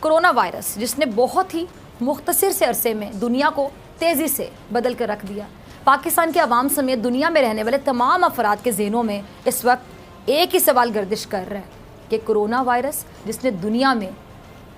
Corona virus जिसने बहुत ही मुख्तसर से अरसे में दुनिया को तेज़ी से बदल कर रख दिया। पाकिस्तान के अवाम समेत दुनिया में रहने वाले तमाम अफराद के ज़हनों में इस वक्त एक ही सवाल गर्दिश कर रहा है कि कोरोना वायरस जिसने दुनिया में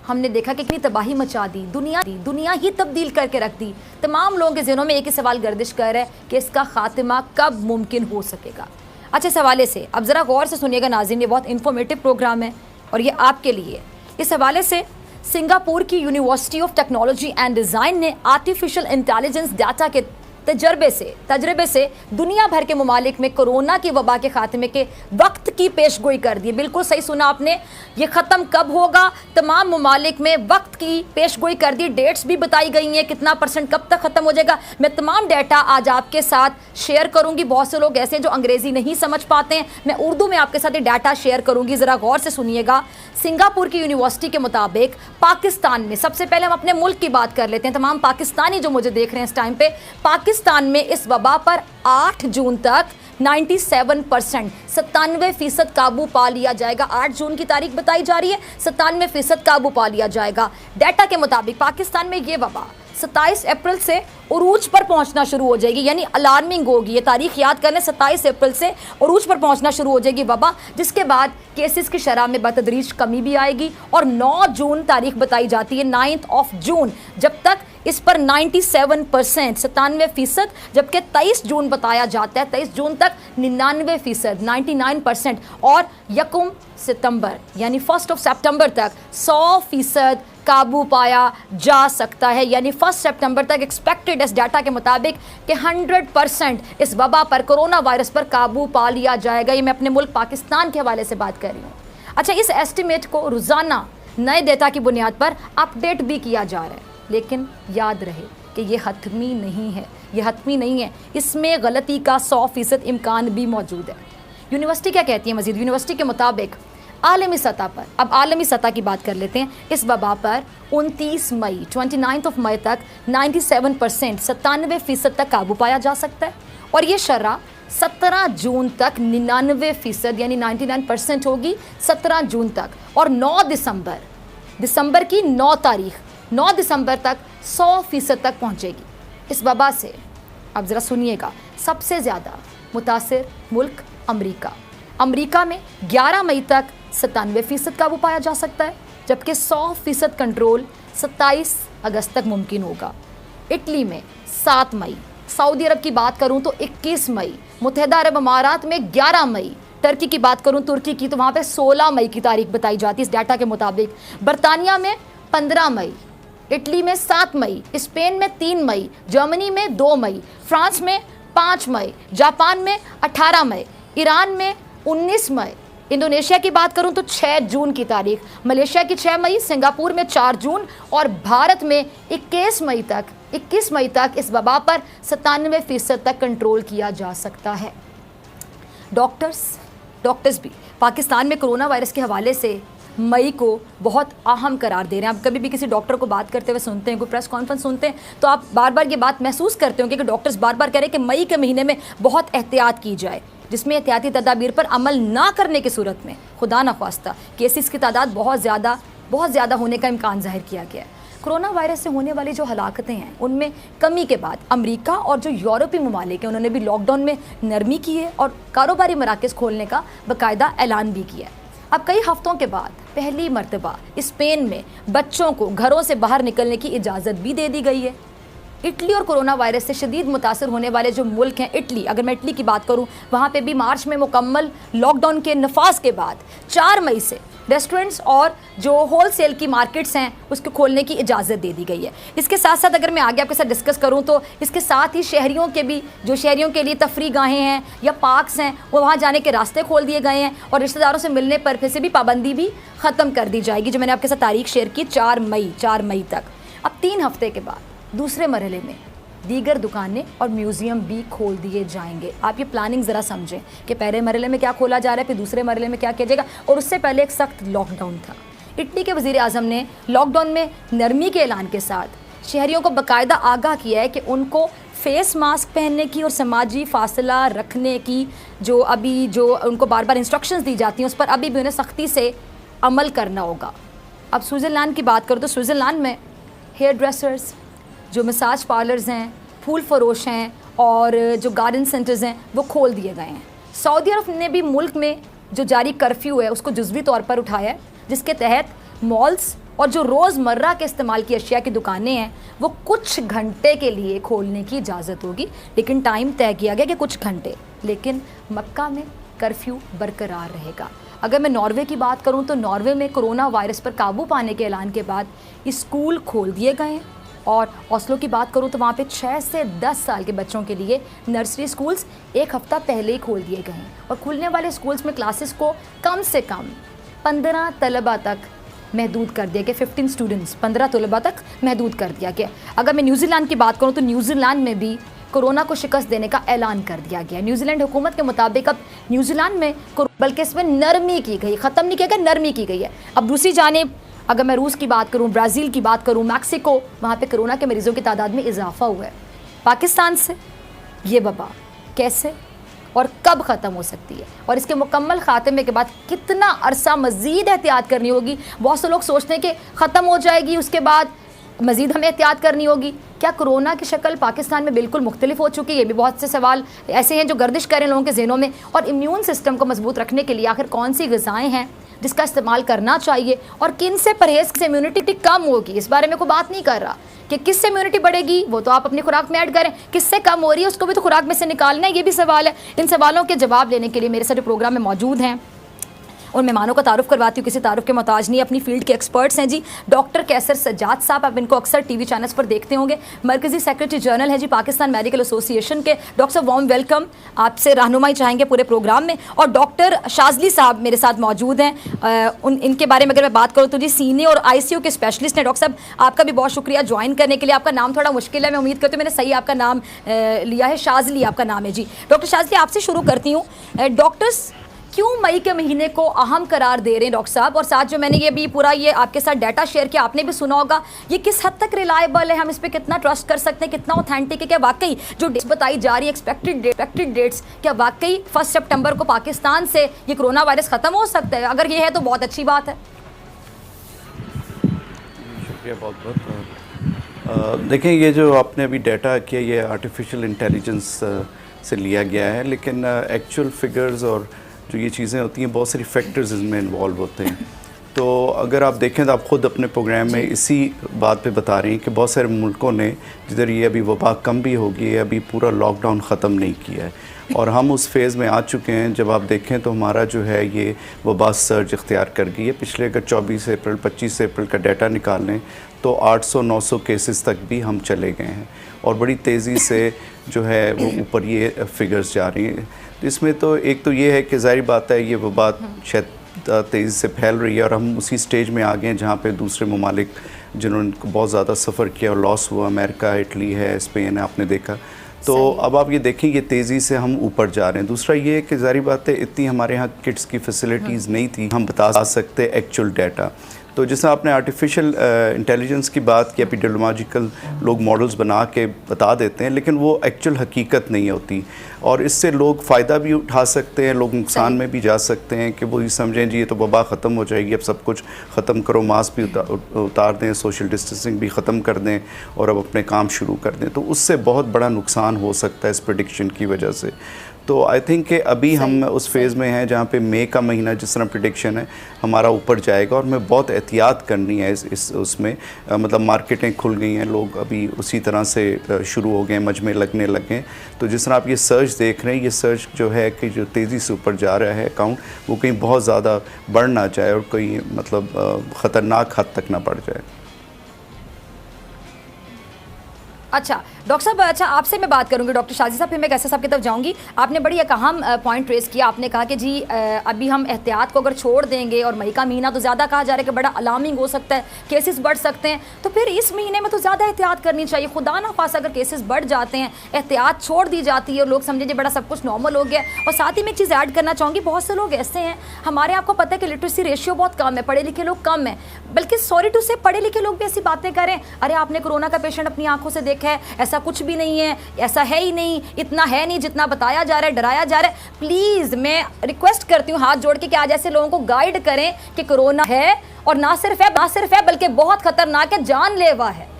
हमने देखा कि कितनी तबाही मचा दी, दुनिया ही तब्दील करके रख दी। तमाम लोगों के ज़हनों में एक ही सवाल गर्दिश कर रहा है कि इसका ख़ात्मा कब मुमकिन हो सकेगा। अच्छा, इस हवाले से अब ज़रा गौर से सुनिएगा नाज़रीन, ये बहुत इन्फॉर्मेटिव प्रोग्राम है और ये आपके लिए। इस हवाले से सिंगापुर की university of technology and design ने आर्टिफिशियल इंटेलिजेंस डाटा के तजर्बे से दुनिया भर के ममालिक में कोरोना की वबा के खात्मे के वक्त की पेशगोई कर दी। बिल्कुल सही सुना आपने, ये ख़त्म कब होगा, तमाम ममालिक में वक्त की पेशगोई कर दी। डेट्स भी बताई गई हैं, कितना % कब तक ख़त्म हो जाएगा। मैं तमाम डाटा आज आपके साथ शेयर करूँगी। बहुत से लोग ऐसे हैं जो अंग्रेज़ी नहीं समझ पाते हैं, मैं उर्दू में आपके साथ ये डाटा शेयर करूँगी, ज़रा गौर से सुनिएगा। सिंगापुर की यूनिवर्सिटी के मुताबिक पाकिस्तान में, सबसे पहले हम अपने मुल्क की बात कर लेते हैं, तमाम पाकिस्तानी जो मुझे देख रहे हैं इस टाइम पे, पाकिस्तान में इस वबा पर 8 जून तक 97% 97% काबू पा लिया जाएगा। 8 जून की तारीख बताई जा रही है, 97% काबू पा लिया जाएगा। डाटा के मुताबिक पाकिस्तान में ये वबा 27 अप्रैल से उरूज पर पहुंचना शुरू हो जाएगी, यानी अलार्मिंग होगी। ये तारीख याद करने, 27 अप्रैल से उरूज पर पहुंचना शुरू हो जाएगी वबा, जिसके बाद केसेस की शरह में बतदरीज कमी भी आएगी। और 9 जून तारीख बताई जाती है, 9 जून, जब तक इस पर 97% 97%, जबकि 23 जून बताया जाता है, 23 जून तक 99% 99%, और 1 सितंबर यानी 1 सितंबर तक 100% काबू पाया जा सकता है। यानी 1 सितंबर तक एक्सपेक्टेड इस डाटा के मुताबिक कि 100% इस वबा पर, कोरोना वायरस पर काबू पा लिया जाएगा। ये मैं अपने मुल्क पाकिस्तान के हवाले से बात कर रही हूँ। अच्छा, इस एस्टिमेट को रोज़ाना नए डेटा की बुनियाद पर अपडेट भी किया जा रहा है, लेकिन याद रहे कि ये हतमी नहीं है, ये हतमी नहीं है, इसमें गलती का 100% इम्कान भी मौजूद है। यूनिवर्सिटी क्या कहती है मज़ीद? यूनिवर्सिटी के मुताबिक आलमी सतह पर, अब आलमी सतह की बात कर लेते हैं, इस वबा पर 29 मई 29 मई तक 97% 97% तक काबू पाया जा सकता है, और ये शरह 17 जून तक 99% यानी 99% होगी 17 जून तक, और 9 दिसंबर की 9 तारीख 9 दिसंबर तक 100% तक पहुँचेगी इस वबा से। अब ज़रा सुनिएगा, सबसे ज़्यादा मुतासिर मुल्क अमेरिका में 11 मई तक 97% काबू पाया जा सकता है, जबकि 100% कंट्रोल 27 अगस्त तक मुमकिन होगा। इटली में 7 मई, सऊदी अरब की बात करूं तो 21 मई, मुत्तहिदा अरब अमारात में 11 मई, टर्की की बात करूं तुर्की की तो वहाँ पे 16 मई की तारीख बताई जाती है इस डाटा के मुताबिक। बरतानिया में 15 मई, इटली में 7 मई, स्पेन में 3 मई, जर्मनी में 2 मई, फ्रांस में 5 मई, जापान में 18 मई, ईरान में 19 मई, इंडोनेशिया की बात करूं तो 6 जून की तारीख, मलेशिया की 6 मई, सिंगापुर में 4 जून, और भारत में 21 मई तक इस वबा पर 97% तक कंट्रोल किया जा सकता है। डॉक्टर्स भी पाकिस्तान में कोरोना वायरस के हवाले से मई को बहुत अहम करार दे रहे हैं। आप कभी भी किसी डॉक्टर को बात करते हुए सुनते हैं, कोई प्रेस कॉन्फ्रेंस सुनते हैं, तो आप बार बार ये बात महसूस करते होंगे कि डॉक्टर्स बार बार कह रहे हैं कि मई के महीने में बहुत एहतियात की जाए, जिसमें एहतियाती तदाबीर पर अमल ना करने की सूरत में खुदा न ख्वास्ता केसेस की तादाद बहुत ज़्यादा होने का इम्कान जाहिर किया गया है। कोरोना वायरस से होने वाली जो हलाकतें हैं उनमें कमी के बाद अमेरिका और जो यूरोपीय ममालिक हैं उन्होंने भी लॉकडाउन में नरमी की है और कारोबारी मराकज़ खोलने का बाकायदा ऐलान भी किया है। अब कई हफ्तों के बाद पहली मरतबा स्पेन में बच्चों को घरों से बाहर निकलने की इजाज़त भी दे दी गई है। इटली और कोरोना वायरस से शदीद मुतासर होने वाले जो मुल्क हैं, इटली, अगर मैं इटली की बात करूं, वहाँ पे भी मार्च में मुकम्मल लॉकडाउन के नफाज के बाद 4 मई से रेस्टोरेंट्स और जो होलसेल की मार्केट्स हैं उसको खोलने की इजाज़त दे दी गई है। इसके साथ साथ अगर मैं आगे आपके साथ डिस्कस करूं तो इसके साथ ही शहरियों के लिए तफरी गाहें हैं या पार्क्स हैं, वो वहाँ जाने के रास्ते खोल दिए गए हैं, और रिश्तेदारों से मिलने पर फिर से भी पाबंदी भी ख़त्म कर दी जाएगी, जो मैंने आपके साथ तारीख शेयर की 4 मई तक। अब 3 हफ्ते के बाद दूसरे मरहले में दीगर दुकानें और म्यूज़ियम भी खोल दिए जाएंगे। आप ये प्लानिंग ज़रा समझें कि पहले मरहले में क्या खोला जा रहा है, फिर दूसरे मरहले में क्या किया जाएगा, और उससे पहले एक सख्त लॉकडाउन था। इटली के वज़ीर आज़म ने लॉकडाउन में नरमी के ऐलान के साथ शहरियों को बाकायदा आगाह किया है कि उनको फेस मास्क पहनने की और समाजी फासला रखने की जो उनको बार बार इंस्ट्रक्शंस दी जाती हैं उस पर अभी भी उन्हें सख्ती से अमल करना होगा। अब स्विट्ज़रलैंड की बात करो तो स्विट्ज़रलैंड में हेयर ड्रेसर्स, जो मसाज पार्लर्स हैं, फूल फरोश हैं और जो गार्डन सेंटर्स हैं वो खोल दिए गए हैं। सऊदी अरब ने भी मुल्क में जो जारी कर्फ्यू है उसको जुज़वी तौर पर उठाया है, जिसके तहत मॉल्स और जो रोज़मर्रा के इस्तेमाल की अशिया की दुकानें हैं वो कुछ घंटे के लिए खोलने की इजाज़त होगी, लेकिन टाइम तय किया गया कि कुछ घंटे। लेकिन मक्का में कर्फ्यू बरकरार रहेगा। अगर मैं नॉर्वे की बात करूं तो नॉर्वे में कोरोना वायरस पर काबू पाने के ऐलान के बाद स्कूल खोल दिए गए हैं। और ओस्लो की बात करूं तो वहाँ पे 6 से 10 साल के बच्चों के लिए नर्सरी स्कूल्स एक हफ़्ता पहले ही खोल दिए गए हैं और खुलने वाले स्कूल्स में क्लासेस को कम से कम 15 तलबा तक महदूद कर दिया गया। 15 स्टूडेंट्स, 15 तलबा तक महदूद कर दिया गया। अगर मैं न्यूजीलैंड की बात करूँ तो न्यूजीलैंड में भी कोरोना को शिकस्त देने का ऐलान कर दिया गया। न्यूजीलैंड हुकूमत के मुताबिक अब न्यूजीलैंड में बल्कि इसमें नरमी की गई, ख़त्म नहीं किया गया, नरमी की गई है। अब दूसरी जानिब अगर मैं रूस की बात करूं, ब्राज़ील की बात करूं, मैक्सिको, वहाँ पे कोरोना के मरीज़ों की तादाद में इजाफा हुआ है। पाकिस्तान से ये वबा कैसे और कब ख़त्म हो सकती है और इसके मुकम्मल ख़ात्मे के बाद कितना अरसा मज़ीद एहतियात करनी होगी? बहुत से लोग सोचते हैं कि ख़त्म हो जाएगी उसके बाद मज़ीद हमें एहतियात करनी होगी। क्या कोरोना की शक्ल पाकिस्तान में बिल्कुल मुख्तलिफ हो चुकी है? ये भी बहुत से सवाल ऐसे हैं जो गर्दिश करें लोगों के ज़हनों में। और इम्यून सिस्टम को मजबूत रखने के लिए आखिर कौन सी ग़िज़ाएँ हैं जिसका इस्तेमाल करना चाहिए और किन से परहेज़ से इम्यूनिटी कम होगी? इस बारे में कोई बात नहीं कर रहा कि किससे इम्यूनिटी बढ़ेगी, वो तो आप अपनी खुराक में ऐड करें। किससे कम हो रही है उसको भी तो खुराक में से निकालना है, ये भी सवाल है। इन सवालों के जवाब लेने के लिए मेरे साथ प्रोग्राम में मौजूद हैं उन मेहमानों का तारुफ करवाती हूँ, किसी तारुफ के मोहताज नहीं, अपनी फील्ड के एक्सपर्ट्स हैं जी। डॉक्टर कैसर सज्जाद साहब, आप इनको अक्सर टीवी चैनल्स पर देखते होंगे, मरकज़ी सेक्रेटरी जनरल है जी पाकिस्तान मेडिकल एसोसिएशन के। डॉक्टर साहब वार्म वेलकम, आपसे रहनुमाई चाहेंगे पूरे प्रोग्राम में। और डॉक्टर शाजली साहब मेरे साथ मौजूद हैं। इनके बारे में अगर मैं बात करूँ तो जी सीने और ICU के स्पेशलिस्ट हैं। डॉक्टर साहब आपका भी बहुत शुक्रिया ज्वाइन करने के लिए। आपका नाम थोड़ा मुश्किल है, मैं उम्मीद करती हूँ मैंने सही आपका नाम लिया है, शाजली आपका नाम है जी। डॉक्टर शाजली आपसे शुरू करती हूँ, डॉक्टर्स क्यों मई के महीने को अहम करार दे रहे हैं डॉक्टर साहब? और साथ जो मैंने ये भी पूरा ये आपके साथ डाटा शेयर किया, आपने भी सुना होगा, ये किस हद तक रिलायबल है, हम इस पर कितना ट्रस्ट कर सकते हैं, कितना ऑथेंटिक है? क्या वाकई जो डेट्स बताई जा रही है एक्सपेक्टेड डेट्स, क्या वाकई 1 सितंबर को पाकिस्तान से ये कोरोना वायरस ख़त्म हो सकता है? अगर ये है तो बहुत अच्छी बात है। शुक्रिया बहुत बहुत। देखें, ये जो आपने अभी डाटा किया ये आर्टिफिशियल इंटेलिजेंस से लिया गया है, लेकिन एक्चुअल फिगर्स और जो ये चीज़ें होती हैं बहुत सारी फैक्टर्स इसमें इन्वॉल्व होते हैं। तो अगर आप देखें तो आप ख़ुद अपने प्रोग्राम में इसी बात पे बता रही हैं कि बहुत सारे मुल्कों ने जिधर ये अभी वबा कम भी होगी है, अभी पूरा लॉकडाउन ख़त्म नहीं किया है और हम उस फेज़ में आ चुके हैं। जब आप देखें तो हमारा जो है ये वबा सर्ज इख्तियार कर गई है। पिछले अगर 24 अप्रैल 25 अप्रैल का डाटा निकाल लें तो 800-900 केसेस तक भी हम चले गए हैं और बड़ी तेज़ी से जो है वो ऊपर ये फिगर्स जा रही हैं। इसमें तो एक तो ये है कि ज़ाहिर बात है ये वबा शायद तेज़ी से फैल रही है और हम उसी स्टेज में आ गए हैं जहाँ पे दूसरे ममालिक जिन्होंने बहुत ज़्यादा सफ़र किया और लॉस हुआ, अमेरिका, इटली है, स्पेन है, आपने देखा। तो अब आप ये देखें ये तेज़ी से हम ऊपर जा रहे हैं। दूसरा ये है कि ज़ाहिर बात है इतनी हमारे यहाँ किट्स की फैसिलिटीज़ नहीं थी हम बता सकते एक्चुअल डाटा। तो जैसे आपने आर्टिफिशियल इंटेलिजेंस की बात की, एपिडेमियोलॉजिकल लोग मॉडल्स बना के बता देते हैं, लेकिन वो एक्चुअल हकीकत नहीं होती और इससे लोग फ़ायदा भी उठा सकते हैं, लोग नुकसान में भी जा सकते हैं कि वो ये समझें जी ये तो वबा ख़त्म हो जाएगी, अब सब कुछ ख़त्म करो, मास्क भी उतार दें, सोशल डिस्टेंसिंग भी ख़त्म कर दें और अब अपने काम शुरू कर दें। तो उससे बहुत बड़ा नुकसान हो सकता है इस प्रेडिक्शन की वजह से। तो आई थिंक कि अभी हम उस फेज़ में हैं जहाँ पे मई का महीना जिस तरह प्रेडिक्शन है हमारा ऊपर जाएगा और हमें बहुत एहतियात करनी है इस उसमें। मतलब मार्केटें खुल गई हैं, लोग अभी उसी तरह से शुरू हो गए हैं, मजमे लगने लगे। तो जिस तरह आप ये सर्च देख रहे हैं, ये सर्च जो है कि जो तेज़ी से ऊपर जा रहा है अकाउंट, वो कहीं बहुत ज़्यादा बढ़ ना जाए और कहीं मतलब ख़तरनाक हद तक ना बढ़ जाए। अच्छा डॉक्टर साहब, अच्छा आपसे मैं बात करूंगी, डॉक्टर शाजी साहब, फिर मैं कैसे साहब की तरफ जाऊंगी। आपने बड़ी एक अहम पॉइंट रेस किया, आपने कहा कि जी अभी हम एहतियात को अगर छोड़ देंगे और मई का महीना तो ज़्यादा कहा जा रहा है कि बड़ा अलार्मिंग हो सकता है, केसेस बढ़ सकते हैं, तो फिर इस महीने में तो ज़्यादा एहतियात करनी चाहिए। खुदा ना खासा अगर केसेस बढ़ जाते हैं, एहतियात छोड़ दी जाती है और लोग समझे जी बड़ा सब कुछ नॉर्मल हो गया। और साथ ही मैं एक चीज़ ऐड करना चाहूँगी, बहुत से लोग ऐसे हैं, हमारे आपको पता है कि लिटरेसी रेशियो बहुत कम है, पढ़े लिखे लोग कम हैं, बल्कि सॉरी टू से पढ़े लिखे लोग भी ऐसी बातें करें, अरे आपने कोरोना का पेशेंट अपनी आंखों से देख फेक है, ऐसा कुछ भी नहीं है, ऐसा है ही नहीं, इतना है नहीं जितना बताया जा रहा है, डराया जा रहा है। प्लीज़ मैं रिक्वेस्ट करती हूँ हाथ जोड़ के कि आज ऐसे लोगों को गाइड करें कि कोरोना है, और ना सिर्फ है बल्कि बहुत खतरनाक है, जानलेवा है।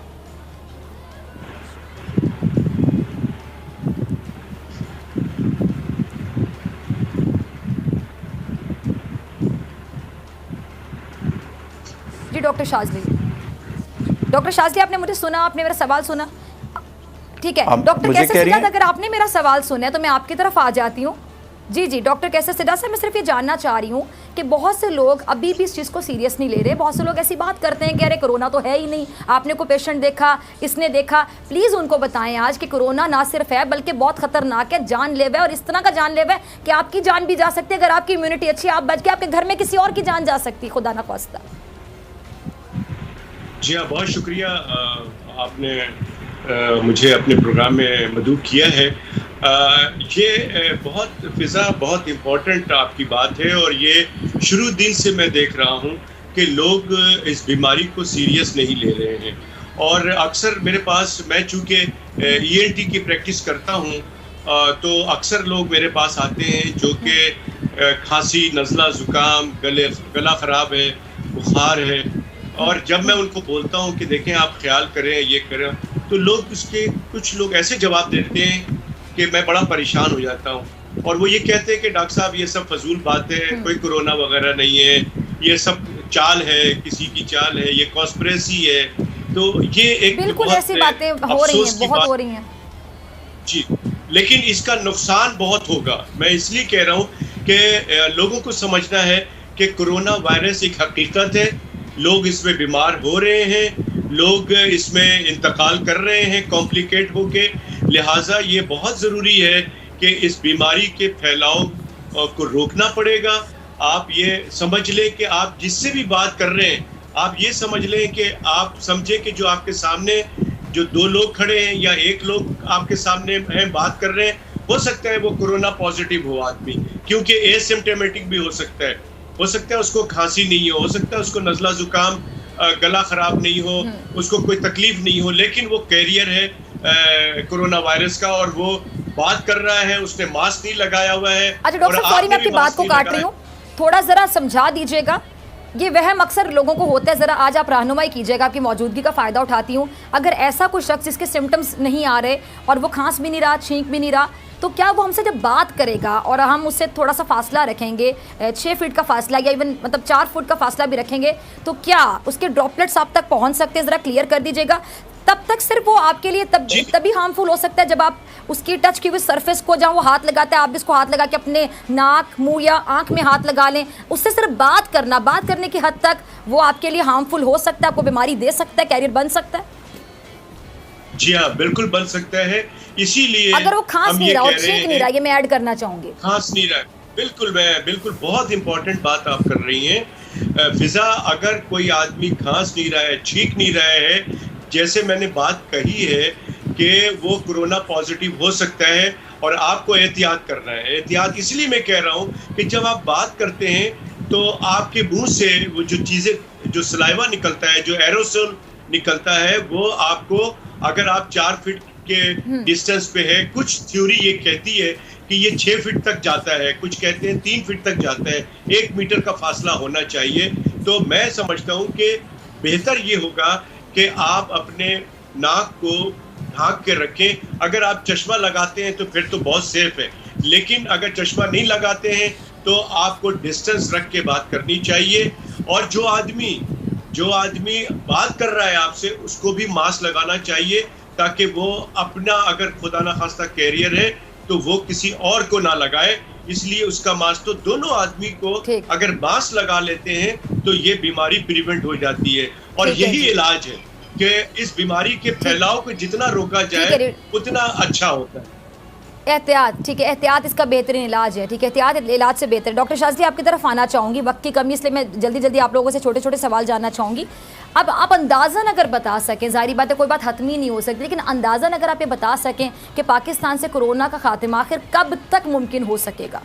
जी डॉक्टर शाजली, आपने मुझे सुना, आपने मेरा सवाल सुना? ठीक है डॉक्टर कैसर सिद्धार्थ, अगर आपने मेरा सवाल सुना है तो मैं आपकी तरफ आ जाती हूँ। जी डॉक्टर कैसर सिद्धार्थ साहब, मैं सिर्फ ये जानना चाह रही हूँ कि बहुत से लोग अभी भी इस चीज़ को सीरियस नहीं ले रहे। बहुत से लोग ऐसी बात करते हैं कि अरे कोरोना तो है ही नहीं, आपने कोई पेशेंट देखा, इसने देखा। प्लीज़ उनको बताएं आज कि कोरोना ना सिर्फ है बल्कि बहुत खतरनाक है, जानलेवा है, और इस तरह का जानलेवा है कि आपकी जान भी जा सकती है। अगर आपकी इम्यूनिटी अच्छी है, आप बच के आपके घर में किसी और की जान जा सकती है, खुदा ना ख्वास्ता। जी हाँ, बहुत शुक्रिया आपने मुझे अपने प्रोग्राम में मदऊ किया है। ये बहुत इम्पोर्टेंट आपकी बात है, और ये शुरू दिन से मैं देख रहा हूँ कि लोग इस बीमारी को सीरियस नहीं ले रहे हैं। और अक्सर मेरे पास, मैं चूँकि ENT की प्रैक्टिस करता हूँ, तो अक्सर लोग मेरे पास आते हैं जो कि खांसी, नज़ला, ज़ुकाम, गला ख़राब है, बुखार है, और जब मैं उनको बोलता हूँ कि देखें आप ख्याल करें, ये करें, तो कुछ लोग ऐसे जवाब देते हैं कि मैं बड़ा परेशान हो जाता हूँ। और वो ये कहते हैं कि डॉक्टर साहब ये सब फजूल बात है, कोई कोरोना वगैरह नहीं है, ये सब चाल है, किसी की चाल है, ये कॉन्स्पिरेसी है। तो ये एक बिल्कुल ऐसी बातें हो रही हैं, बहुत हो रही हैं जी। लेकिन इसका नुकसान बहुत होगा। मैं इसलिए कह रहा हूँ कि लोगों को समझना है कि कोरोना वायरस एक हकीकत है, लोग इसमें बीमार हो रहे हैं, लोग इसमें इंतकाल कर रहे हैं कॉम्प्लिकेट होके। लिहाजा ये बहुत ज़रूरी है कि इस बीमारी के फैलाव को रोकना पड़ेगा। आप ये समझ लें कि आप जिससे भी बात कर रहे हैं, आप ये समझ लें कि आप समझें कि जो आपके सामने जो दो लोग खड़े हैं या एक लोग आपके सामने हैं, बात कर रहे हैं, हो सकता है वो कोरोना पॉजिटिव हो आदमी, क्योंकि एसिम्प्टोमेटिक भी हो सकता है उसको खांसी नहीं हो सकता है उसको नज़ला ज़ुकाम, गला ख़राब नहीं हो, उसको कोई तकलीफ नहीं हो, लेकिन वो कैरियर है कोरोना वायरस का, और वो बात कर रहा है, उसने मास्क नहीं लगाया हुआ है। अच्छा डॉक्टर, सॉरी मैं आपकी बात को काट रही हूँ, थोड़ा ज़रा समझा दीजिएगा। ये वहम अक्सर लोगों को होता है, ज़रा आज आप रहनुमाई कीजिएगा, आपकी मौजूदगी का फ़ायदा उठाती हूँ। अगर ऐसा कोई शख्स जिसके सिम्टम्स नहीं आ रहे और वो खांस भी नहीं रहा, छींक भी नहीं रहा, तो क्या वो हमसे जब बात करेगा और हम उससे थोड़ा सा फासला रखेंगे, 6 फीट का फासला या इवन मतलब 4 फुट का फासला भी रखेंगे, तो क्या उसके ड्रॉपलेट्स आप तक पहुँच सकते हैं? ज़रा क्लियर कर दीजिएगा। तब तक सिर्फ वो आपके लिए तभी हार्मफुल हो सकता है जब आप उसकी टच की हुई सरफेस को, जहाँ वो हाथ लगाता है, आप भी इसको हाथ लगा के अपने नाक, मुंह या आंख में हाथ लगा लें। उससे सिर्फ बात करने की हद तक वो आपके लिए हार्मफुल हो सकता है, आपको बीमारी दे सकता है, कैरियर बन सकता है। जी हाँ, बिल्कुल बन सकता है। इसीलिए अगर वो खांस नहीं रहा और छींक नहीं रहा, ये मैं ऐड करना चाहूंगी। खांस नहीं रहा, बिल्कुल बहुत इंपॉर्टेंट बात आप कर रही हैं फिजा। अगर कोई आदमी खांस नहीं रहा है, छींक नहीं रहा है, जैसे मैंने बात कही है कि वो कोरोना पॉजिटिव हो सकता है और आपको एहतियात करना है। एहतियात इसलिए मैं कह रहा हूँ कि जब आप बात करते हैं तो आपके मुंह से वो जो चीज़ें, जो सलाइवा निकलता है, जो एरोसोल निकलता है, वो आपको, अगर आप 4 फीट के डिस्टेंस पे है, कुछ थ्योरी ये कहती है कि ये 6 फीट तक जाता है, कुछ कहते हैं 3 फीट तक जाता है, 1 मीटर का फासला होना चाहिए। तो मैं समझता हूँ कि बेहतर ये होगा कि आप अपने नाक को ढांक के रखें। अगर आप चश्मा लगाते हैं तो फिर तो बहुत सेफ है, लेकिन अगर चश्मा नहीं लगाते हैं तो आपको डिस्टेंस रख के बात करनी चाहिए। और जो आदमी बात कर रहा है आपसे, उसको भी मास्क लगाना चाहिए, ताकि वो अपना, अगर खुदा ना खास्ता कैरियर है तो वो किसी और को ना लगाए। इसलिए उसका मास्क, तो दोनों आदमी को अगर मास्क लगा लेते हैं तो ये बीमारी प्रिवेंट हो जाती है। और यही इलाज है कि इस बीमारी के फैलाव को जितना रोका जाए उतना अच्छा होता है। एहतियात, ठीक है, एहतियात इसका बेहतरीन इलाज है। ठीक है, एहतियात इलाज से बेहतर। डॉक्टर शाजली आपकी तरफ आना चाहूँगी, वक्त की कमी, इसलिए मैं जल्दी आप लोगों से छोटे छोटे सवाल जानना चाहूँगी। अब आप अंदाज़न अगर बता सकें, ज़ाहिर बात है कोई बात हतमी नहीं हो सकती, लेकिन अंदाज़न अगर आप ये बता सकें कि पाकिस्तान से कोरोना का खात्मा आखिर कब तक मुमकिन हो सकेगा?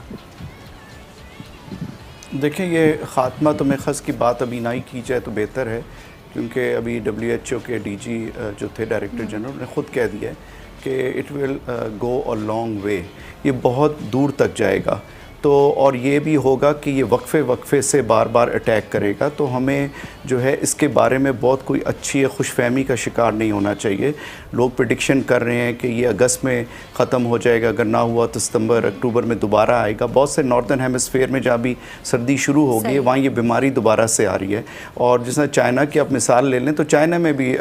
देखिए, ये ख़ात्मा तो मैं ख़स की बात अभी ना ही की जाए तो बेहतर है, क्योंकि अभी WHO के DG जो थे डायरेक्टर जनरल, उन्होंने ख़ुद कह दिया है कि it will go a long way, ये बहुत दूर तक जाएगा। तो और ये भी होगा कि ये वक्फे से बार बार अटैक करेगा, तो हमें जो है इसके बारे में बहुत कोई अच्छी खुशफहमी का शिकार नहीं होना चाहिए। लोग प्रेडिक्शन कर रहे हैं कि ये अगस्त में ख़त्म हो जाएगा, अगर ना हुआ तो सितंबर अक्टूबर में दोबारा आएगा। बहुत से नॉर्दर्न हेमिस्फेयर में जहाँ भी सर्दी शुरू हो गई है वहाँ ये बीमारी दोबारा से आ रही है। और जिस चाइना की आप मिसाल ले लें तो चाइना में भी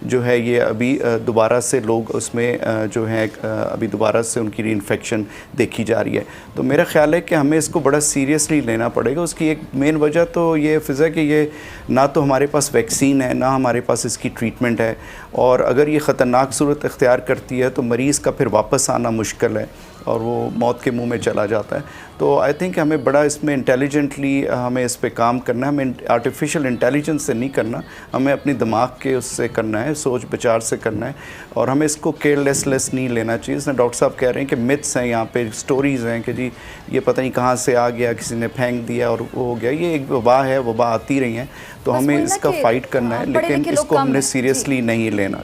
जो है ये अभी दोबारा से लोग उसमें जो है अभी दोबारा से उनकी रीइन्फेक्शन देखी जा रही है। तो मेरा ख्याल है कि हमें इसको बड़ा सीरियसली लेना पड़ेगा। उसकी एक मेन वजह तो ये फ़िज़ा कि ये ना तो हमारे पास वैक्सीन है, ना हमारे पास इसकी ट्रीटमेंट है, और अगर ये ख़तरनाक सूरत इख्तियार करती है तो मरीज़ का फिर वापस आना मुश्किल है और वो मौत के मुंह में चला जाता है। तो आई थिंक हमें बड़ा इसमें इंटेलिजेंटली हमें इस पे काम करना है। हमें आर्टिफिशियल इंटेलिजेंस से नहीं करना, हमें अपनी दिमाग के उससे करना है, सोच विचार से करना है, और हमें इसको केयरलेस नहीं लेना चाहिए। इसमें डॉक्टर साहब कह रहे हैं कि मिथ्स हैं, यहाँ पे स्टोरीज़ हैं कि जी ये पता नहीं कहाँ से आ गया, किसी ने फेंक दिया और वो हो गया। ये एक वबा है, वबा आती रही हैं, तो हमें इसका फ़ाइट करना है, लेकिन इसको हमने सीरियसली नहीं लेना।